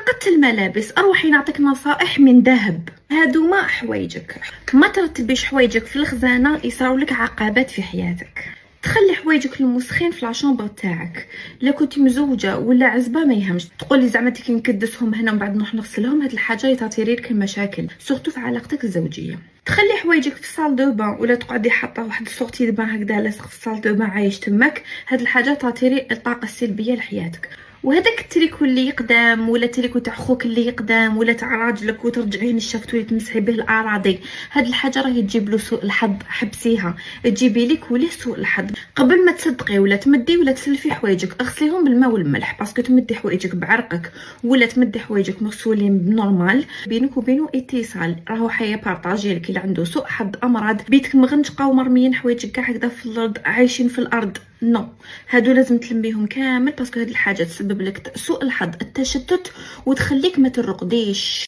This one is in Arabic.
عقدت الملابس، اروحي نعطيك نصائح من ذهب. هادوما حوايجك، ما ترتبيش حوايجك في الخزانه يصراو لك عقبات في حياتك. تخلي حوايجك المسخين في لاشومبر تاعك. لا كنتي مزوجه ولا عزبه ما يهمش، تقولي زعما تي نكدسهم هنا ومن بعد نروح نغسلهم، هاد الحاجه يتطيري لك المشاكل سورتو في علاقتك الزوجيه. تخلي حوايجك في الصال دو بان ولا تقعدي حاطه واحد السورتي دو بان هكذا لاصق في الصال دو بان عايش تماك، هاد الحاجه تعطيري الطاقه السلبيه لحياتك. وهذاك التريكو اللي يقدام ولا تريكو تاع خوك اللي يقدام ولا تاع راجلك وترجعيه للشفت ولا تمسحي به الاراضي، هاد الحاجه راهي تجيب له سوء الحظ. حبسيها تجيبي لك وليه سوء الحظ. قبل ما تصدقي ولا تمدي ولا تسلفي حوايجك، اغسليهم بالماء والملح، باسكو تمدي حوايجك بعرقك ولا تمدي حوايجك مغسولين بنورمال بينك وبينه اتصال، راهو حيا بارطاجي لك. اللي عنده سوء حظ امراض بيتك مغنجقه ومرميين حوايجك كاع هكذا في الارض عايشين في الارض، نو هادو لازم تلميهم كامل، باسكو هاد الحاجه تسبب لك سوء الحظ التشتت وتخليك ما ترقديش.